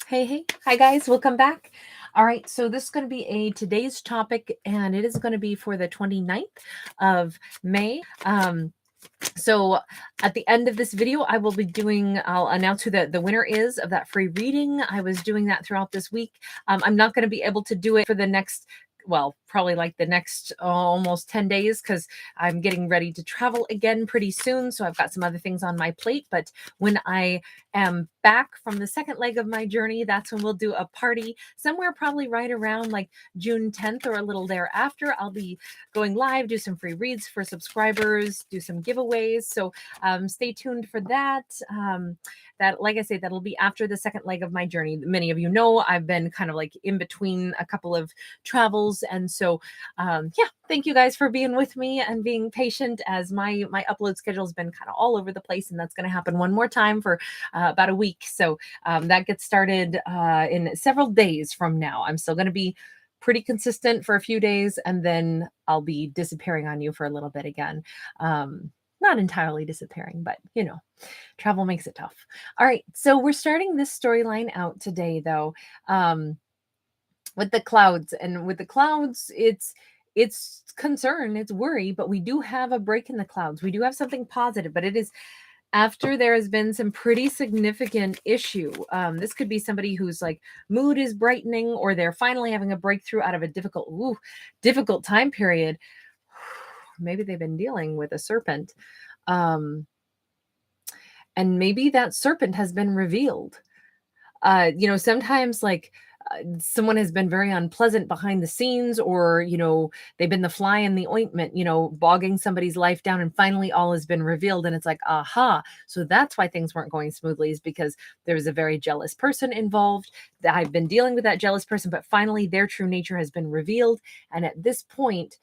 Hey, hi guys, welcome back. All right, so this is going to be today's topic, and it is going to be for the 29th of May. So at the end of this video, I'll announce who the winner is of that free reading. I was doing that throughout this week. I'm not going to be able to do it for the next, probably like the next almost 10 days because I'm getting ready to travel again pretty soon. So I've got some other things on my plate. But when I am back from the second leg of my journey, that's when we'll do a party somewhere probably right around like June 10th or a little thereafter. I'll be going live, do some free reads for subscribers, do some giveaways. So stay tuned for that. That, like I say, that'll be after the second leg of my journey. Many of you know I've been kind of like in between a couple of travels. And so, yeah, thank you guys for being with me and being patient as my upload schedule has been kind of all over the place. And that's going to happen one more time for about a week. So that gets started in several days from now. I'm still going to be pretty consistent for a few days, and then I'll be disappearing on you for a little bit again. Not entirely disappearing, but you know, travel makes it tough. All right, so we're starting this storyline out today, though, with the clouds. And with the clouds, it's concern, it's worry, but we do have a break in the clouds. We do have something positive, but it is after there has been some pretty significant issue. This could be somebody whose like mood is brightening, or they're finally having a breakthrough out of a difficult time period. Maybe they've been dealing with a serpent. And maybe that serpent has been revealed. Sometimes like someone has been very unpleasant behind the scenes, or, they've been the fly in the ointment, bogging somebody's life down, and finally all has been revealed. And it's like, aha. So that's why things weren't going smoothly, is because there was a very jealous person involved. That I've been dealing with that jealous person, but finally their true nature has been revealed. And at this point,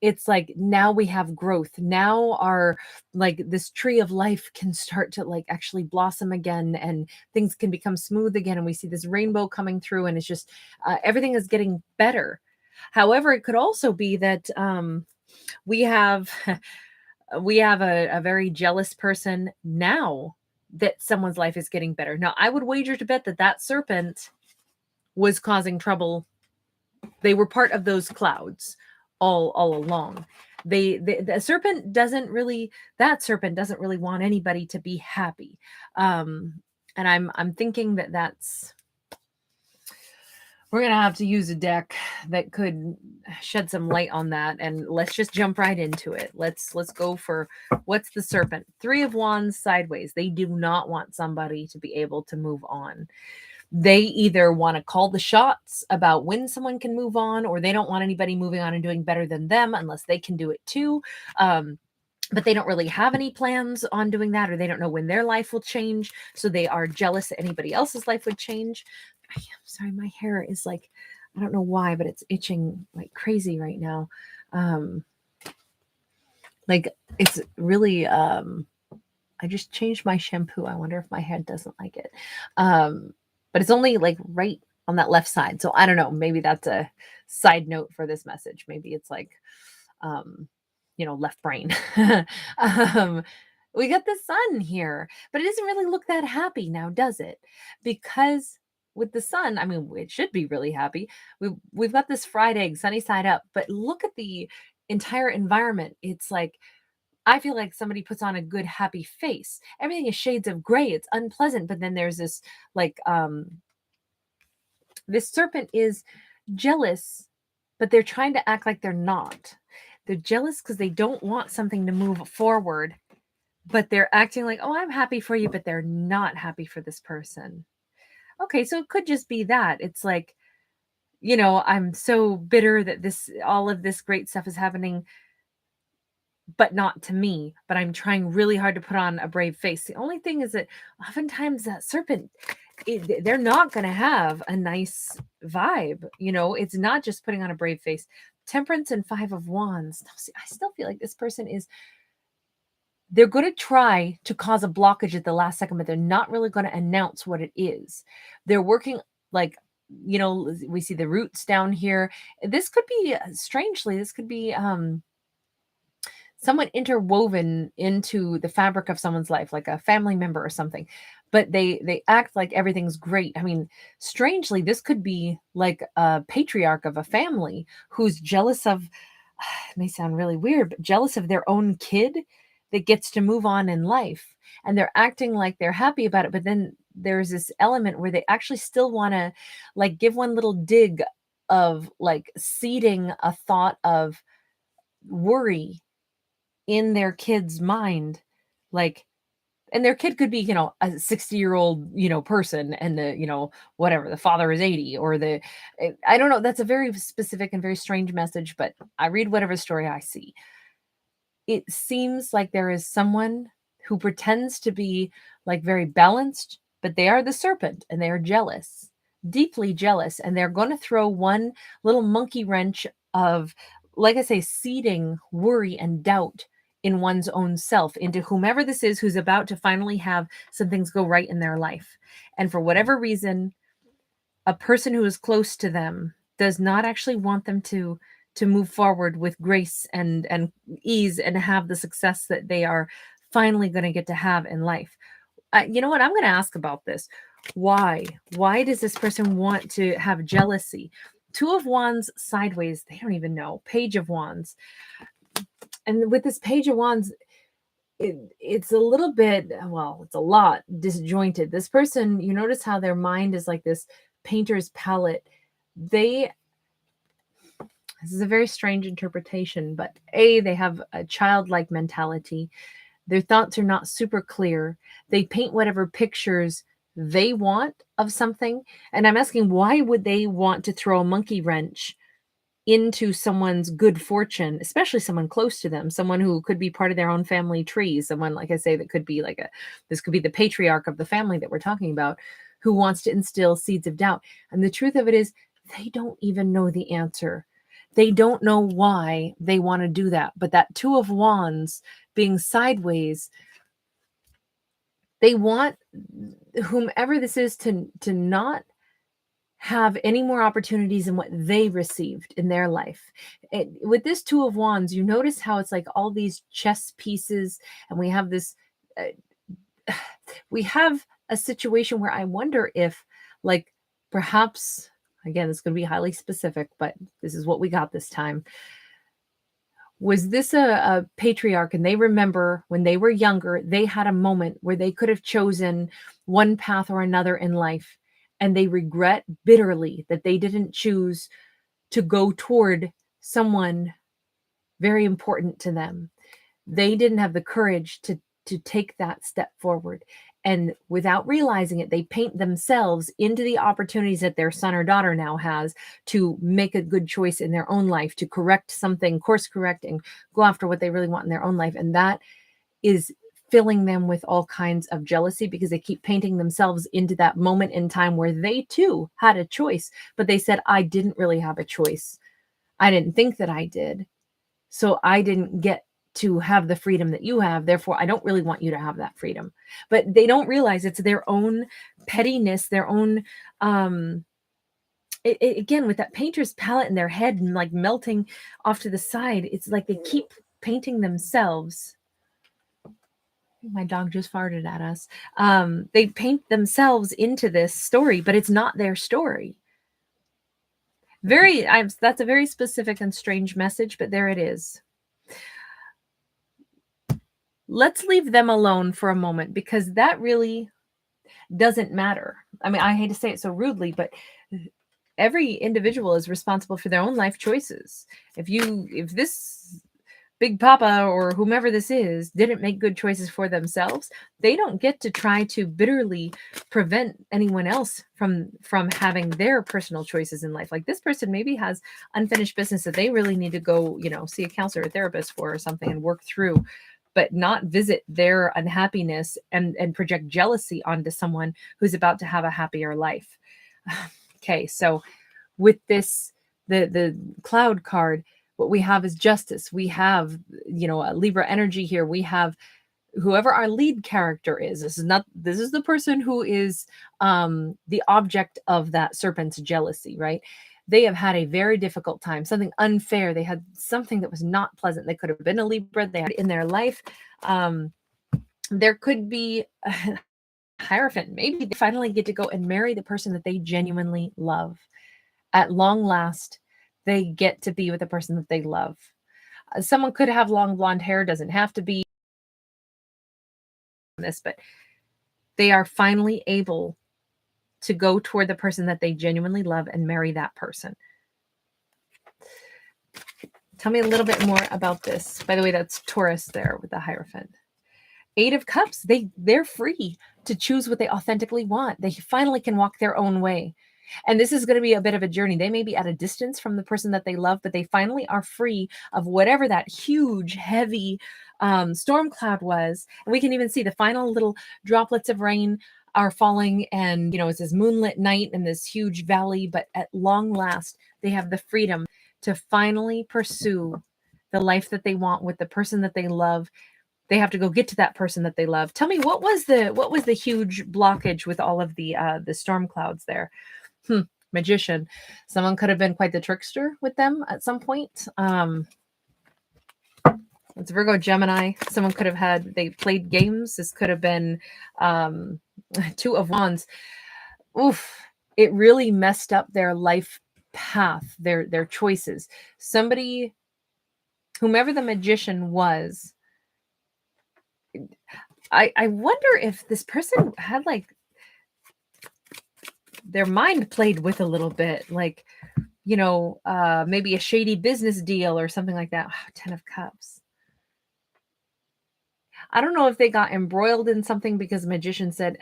it's like now we have growth. Now our like this tree of life can start to like actually blossom again, and things can become smooth again, and we see this rainbow coming through, and it's just everything is getting better. However, it could also be that we have we have a very jealous person now that someone's life is getting better. Now, I would wager to bet that that serpent was causing trouble. They were part of those clouds all along. The serpent doesn't really want anybody to be happy. And I'm thinking that's we're gonna have to use a deck that could shed some light on that, and let's just jump right into it. Let's go for what's the serpent. 3 of Wands sideways. They do not want somebody to be able to move on. They either want to call the shots about when someone can move on, or they don't want anybody moving on and doing better than them unless they can do it too. But they don't really have any plans on doing that, or they don't know when their life will change. So they are jealous that anybody else's life would change. I'm sorry, my hair is like, I don't know why, but it's itching like crazy right now. Like it's really, I just changed my shampoo. I wonder if my head doesn't like it. But it's only like right on that left side. So I don't know, maybe that's a side note for this message. Maybe it's like, left brain. We got the sun here, but it doesn't really look that happy now, does it? Because with the sun, I mean, it should be really happy. We've got this fried egg, sunny side up, but look at the entire environment. It's like, I feel like somebody puts on a good, happy face. Everything is shades of gray. It's unpleasant. But then there's this, like, this serpent is jealous, but they're trying to act like they're not. They're jealous because they don't want something to move forward, but they're acting like, oh, I'm happy for you, but they're not happy for this person. Okay, so it could just be that. It's like, I'm so bitter that all of this great stuff is happening, but not to me. But I'm trying really hard to put on a brave face. The only thing is that oftentimes that serpent, they're not going to have a nice vibe. It's not just putting on a brave face. Temperance and 5 of Wands. I still feel like this person they're going to try to cause a blockage at the last second, but they're not really going to announce what it is. They're working like, we see the roots down here. This could be, strangely, someone interwoven into the fabric of someone's life, like a family member or something. but they act like everything's great. I mean, strangely, this could be like a patriarch of a family who's jealous of, it may sound really weird, but jealous of their own kid that gets to move on in life. And they're acting like they're happy about it. But then there's this element where they actually still want to like give one little dig of like seeding a thought of worry in their kid's mind. Like, and their kid could be, you know, a 60-year-old, you know, person, and the, you know, whatever, the father is 80, or I don't know. That's a very specific and very strange message, but I read whatever story I see. It seems like there is someone who pretends to be like very balanced, but they are the serpent and they are jealous, deeply jealous. And they're going to throw one little monkey wrench of, like I say, seeding worry and doubt in one's own self into whomever this is who's about to finally have some things go right in their life. And for whatever reason, a person who is close to them does not actually want them to move forward with grace and ease and have the success that they are finally going to get to have in life. You know what? I'm going to ask about this. Why does this person want to have jealousy? Two of Wands sideways, they don't even know. Page of Wands. And with this Page of Wands, it's a little bit, well, it's a lot disjointed. This person, you notice how their mind is like this painter's palette. This is a very strange interpretation, but they have a childlike mentality. Their thoughts are not super clear. They paint whatever pictures they want of something. And I'm asking, why would they want to throw a monkey wrench into someone's good fortune, especially someone close to them, someone who could be part of their own family tree, someone, like I say, that could be like this could be the patriarch of the family that we're talking about, who wants to instill seeds of doubt. And the truth of it is, they don't even know the answer. They don't know why they want to do that. But that Two of Wands being sideways, they want whomever this is to not have any more opportunities than what they received in their life. With this Two of Wands, you notice how it's like all these chess pieces, and we have this, we have a situation where I wonder if, like, perhaps, again, it's going to be highly specific, but this is what we got this time. Was this a patriarch, and they remember when they were younger, they had a moment where they could have chosen one path or another in life, and they regret bitterly that they didn't choose to go toward someone very important to them. They didn't have the courage to take that step forward. And without realizing it, they paint themselves into the opportunities that their son or daughter now has to make a good choice in their own life, to correct something, course correct, and go after what they really want in their own life. And that is filling them with all kinds of jealousy, because they keep painting themselves into that moment in time where they too had a choice, but they said, I didn't really have a choice. I didn't think that I did. So I didn't get to have the freedom that you have. Therefore, I don't really want you to have that freedom. But they don't realize it's their own pettiness, their own, again, with that painter's palette in their head and like melting off to the side, it's like they keep painting themselves. My dog just farted at us. They paint themselves into this story, but it's not their story. That's a very specific and strange message, but there it is. Let's leave them alone for a moment, because that really doesn't matter. I mean, I hate to say it so rudely, but every individual is responsible for their own life choices. If this Big Papa or whomever this is didn't make good choices for themselves, they don't get to try to bitterly prevent anyone else from having their personal choices in life. Like, this person maybe has unfinished business that they really need to go, see a counselor or therapist for or something and work through, but not visit their unhappiness and project jealousy onto someone who's about to have a happier life. Okay, so with this, the Cloud card, what we have is justice. We have, a Libra energy here. We have whoever our lead character is. This is the person who is the object of that serpent's jealousy, right? They have had a very difficult time, something unfair. They had something that was not pleasant. They could have been a Libra. They had in their life. There could be Hierophant. Maybe they finally get to go and marry the person that they genuinely love. At long last, they get to be with the person that they love. Someone could have long blonde hair, doesn't have to be this, but they are finally able to go toward the person that they genuinely love and marry that person. Tell me a little bit more about this. By the way, that's Taurus there with the Hierophant. 8 of Cups, they're free to choose what they authentically want. They finally can walk their own way. And this is going to be a bit of a journey. They may be at a distance from the person that they love, but they finally are free of whatever that huge, heavy storm cloud was. And we can even see the final little droplets of rain are falling. And, it's this moonlit night in this huge valley. But at long last, they have the freedom to finally pursue the life that they want with the person that they love. They have to go get to that person that they love. Tell me, what was the huge blockage with all of the storm clouds there? Magician. Someone could have been quite the trickster with them at some point. It's Virgo, Gemini. Someone could have they played games. This could have been 2 of Wands. Oof. It really messed up their life path, their choices. Somebody, whomever the magician was, I wonder if this person had their mind played with a little bit, maybe a shady business deal or something like that. 10 of Cups. I don't know if they got embroiled in something because the magician said,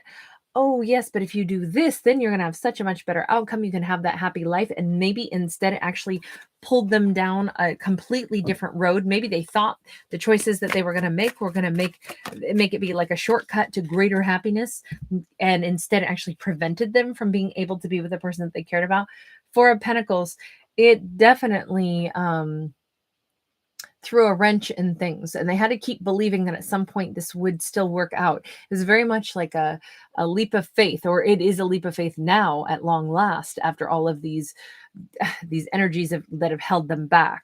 oh yes, but if you do this, then you're going to have such a much better outcome. You can have that happy life. And maybe instead it actually pulled them down a completely different road. Maybe they thought the choices that they were going to make were going to make it be like a shortcut to greater happiness. And instead it actually prevented them from being able to be with the person that they cared about. 4 of Pentacles, it definitely, threw a wrench in things, and they had to keep believing that at some point this would still work out. It was very much like a leap of faith, or it is a leap of faith now at long last, after all of these energies that have held them back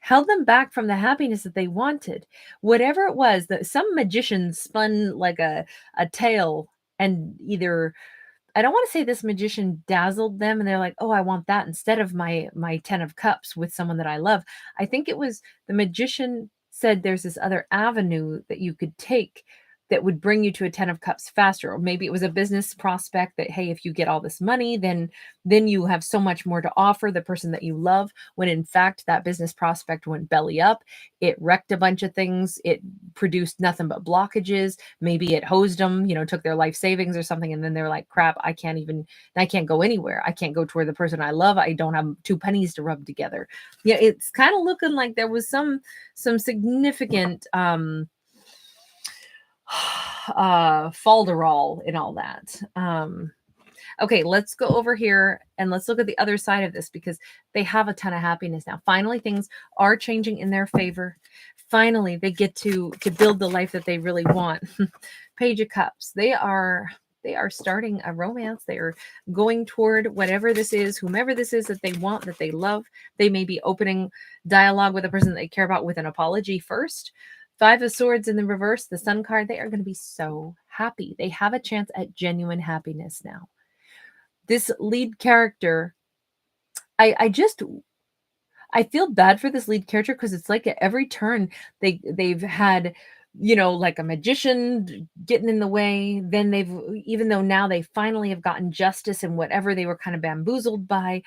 from the happiness that they wanted. Whatever it was, that some magician spun like a tale, and either, I don't want to say this magician dazzled them and they're like, oh, I want that instead of my 10 of Cups with someone that I love. I think it was the magician said there's this other avenue that you could take that would bring you to a 10 of Cups faster. Or maybe it was a business prospect that, hey, if you get all this money, then you have so much more to offer the person that you love, when in fact that business prospect went belly up. It wrecked a bunch of things. It produced nothing but blockages. Maybe it hosed them, took their life savings or something. And then they're like, crap, I can't go anywhere. I can't go toward the person I love. I don't have 2 pennies to rub together. Yeah, it's kind of looking like there was some significant falderall in all that. Okay, let's go over here and let's look at the other side of this, because they have a ton of happiness now. Finally, things are changing in their favor. Finally, they get to build the life that they really want. Page of Cups. They are starting a romance. They are going toward whatever this is, whomever this is that they want, that they love. They may be opening dialogue with a person that they care about with an apology first. 5 of Swords in the reverse, the Sun card. They are going to be so happy. They have a chance at genuine happiness now. This lead character, I feel bad for this lead character, because it's like at every turn they've had, like a magician getting in the way. Then even though now they finally have gotten justice in whatever they were kind of bamboozled by,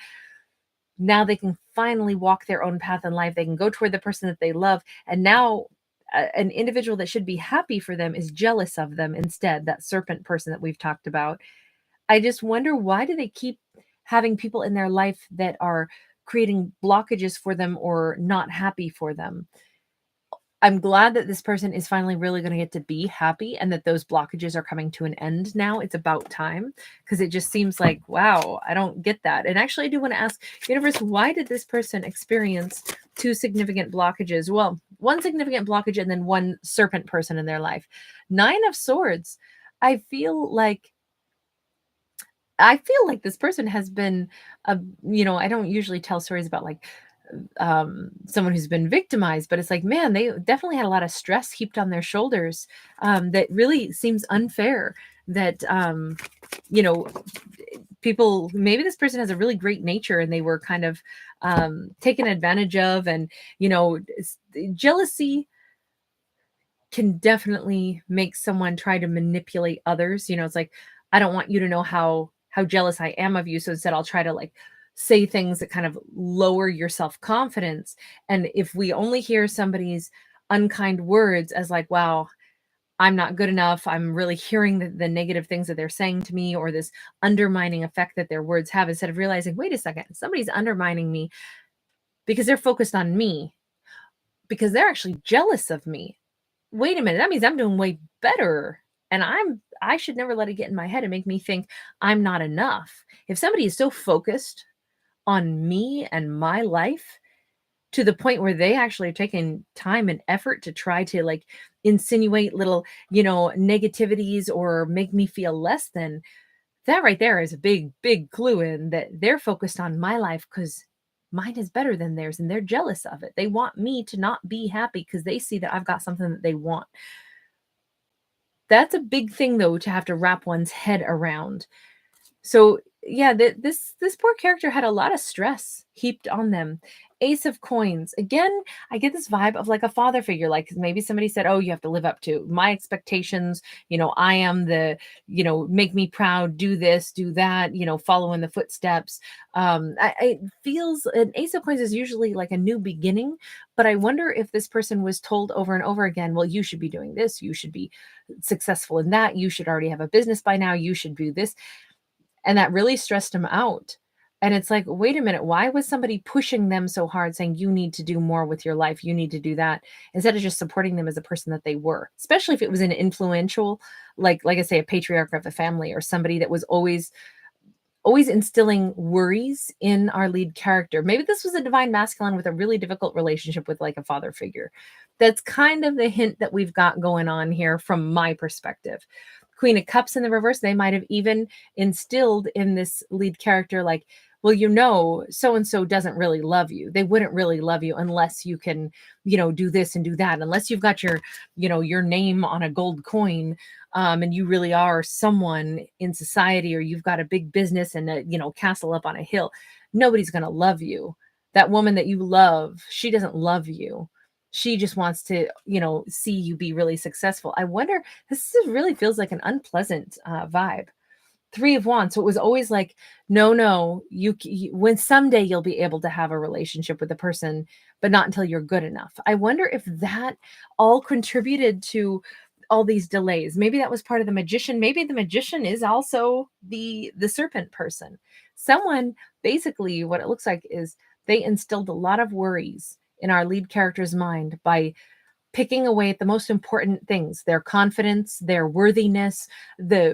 now they can finally walk their own path in life. They can go toward the person that they love. And now an individual that should be happy for them is jealous of them instead, that serpent person that we've talked about. I just wonder, why do they keep having people in their life that are creating blockages for them or not happy for them? I'm glad that this person is finally really going to get to be happy, and that those blockages are coming to an end now. It's about time, because it just seems like, wow, I don't get that. And actually, I do want to ask, universe, why did this person experience 2 significant blockages? Well, 1 significant blockage and then 1 serpent person in their life. 9 of Swords. I feel like this person has been, I don't usually tell stories about someone who's been victimized, but it's like, man, they definitely had a lot of stress heaped on their shoulders, that really seems unfair. that, you know, people, maybe this person has a really great nature and they were kind of taken advantage of. And, jealousy can definitely make someone try to manipulate others. It's like, I don't want you to know how jealous I am of you. So instead I'll try to like say things that kind of lower your self-confidence. And if we only hear somebody's unkind words as like, wow, I'm not good enough, I'm really hearing the negative things that they're saying to me, or this undermining effect that their words have, instead of realizing, wait a second, somebody's undermining me because they're focused on me, because they're actually jealous of me. Wait a minute, that means I'm doing way better. And I should never let it get in my head and make me think I'm not enough. If somebody is so focused on me and my life to the point where they actually are taking time and effort to try to like insinuate little, negativities or make me feel less than, that right there is a big, big clue in that they're focused on my life because mine is better than theirs and they're jealous of it. They want me to not be happy because they see that I've got something that they want. That's a big thing, though, to have to wrap one's head around. So yeah, this poor character had a lot of stress heaped on them. Ace of Coins. Again, I get this vibe of like a father figure. Like maybe somebody said, oh, you have to live up to my expectations. I am the, make me proud, do this, do that, follow in the footsteps. It feels an Ace of Coins is usually like a new beginning, but I wonder if this person was told over and over again, well, you should be doing this. You should be successful in that. You should already have a business by now. You should do this. And that really stressed him out. And it's like, wait a minute, why was somebody pushing them so hard saying, you need to do more with your life, you need to do that, instead of just supporting them as a person that they were, especially if it was an influential, like I say, a patriarch of the family, or somebody that was always instilling worries in our lead character. Maybe this was a divine masculine with a really difficult relationship with like a father figure. That's kind of the hint that we've got going on here from my perspective. Queen of Cups in the reverse, they might have even instilled in this lead character like, well, so-and-so doesn't really love you. They wouldn't really love you unless you can, do this and do that. Unless you've got your name on a gold coin, and you really are someone in society, or you've got a big business and a, castle up on a hill, nobody's going to love you. That woman that you love, she doesn't love you. She just wants to, see you be really successful. I wonder, this really feels like an unpleasant vibe. Three of Wands. So it was always like, no, you when someday you'll be able to have a relationship with a person, but not until you're good enough. I wonder if that all contributed to all these delays. Maybe that was part of the Magician. Maybe the Magician is also the serpent person. Someone, basically what it looks like is they instilled a lot of worries in our lead character's mind by picking away at the most important things: their confidence, their worthiness,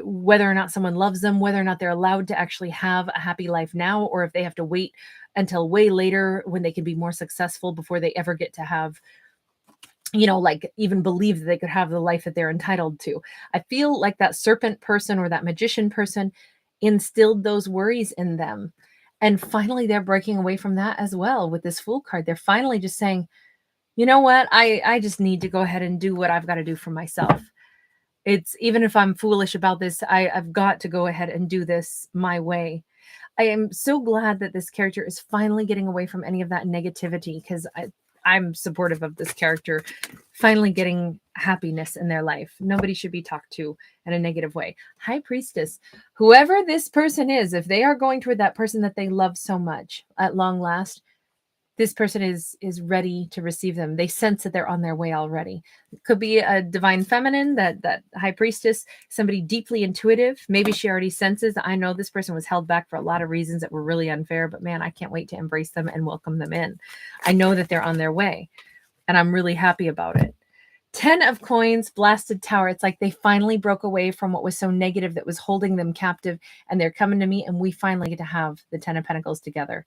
whether or not someone loves them, whether or not they're allowed to actually have a happy life now, or if they have to wait until way later when they can be more successful before they ever get to have, like even believe that they could have the life that they're entitled to. I feel like that serpent person or that magician person instilled those worries in them. And finally, they're breaking away from that as well with this Fool card. They're finally just saying, you know what? I just need to go ahead and do what I've got to do for myself. It's, even if I'm foolish about this, I've got to go ahead and do this my way. I am so glad that this character is finally getting away from any of that negativity, because I'm supportive of this character finally getting happiness in their life. Nobody should be talked to in a negative way. High Priestess, whoever this person is, if they are going toward that person that they love so much, at long last, this person is ready to receive them. They sense that they're on their way already. It could be a divine feminine, that High Priestess, somebody deeply intuitive. Maybe she already senses, I know this person was held back for a lot of reasons that were really unfair, but man, I can't wait to embrace them and welcome them in. I know that they're on their way, and I'm really happy about it. 10 of Coins, Blasted Tower. It's like they finally broke away from what was so negative that was holding them captive, and they're coming to me, and we finally get to have the 10 of Pentacles together.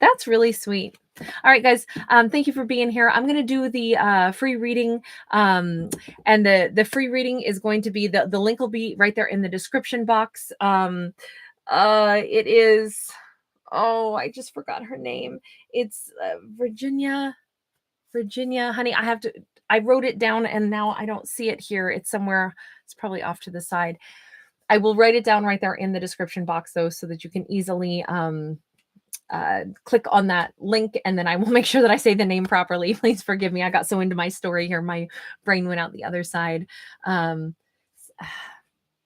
That's really sweet. All right, guys. Thank you for being here. I'm going to do the free reading. And the free reading is going to be, the link will be right there in the description box. It is, oh, I just forgot her name. It's Virginia, honey. I wrote it down and now I don't see it here. It's somewhere, it's probably off to the side. I will write it down right there in the description box, though, so that you can easily click on that link, and then I will make sure that I say the name properly. Please forgive me. I got so into my story here. My brain went out the other side.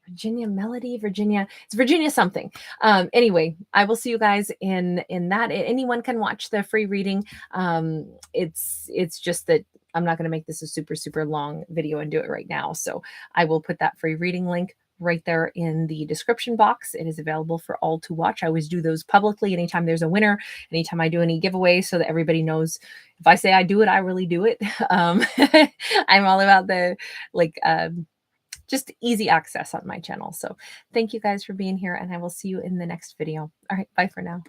Virginia Melody, Virginia, it's Virginia something. Anyway, I will see you guys in that. Anyone can watch the free reading. It's just that I'm not going to make this a super long video and do it right now. So I will put that free reading link right there in the description box. It is available for all to watch. I always do those publicly anytime there's a winner, anytime I do any giveaway, so that everybody knows if I say I do it, I really do it. I'm all about the just easy access on my channel. So thank you guys for being here, and I will see you in the next video. All right, bye for now.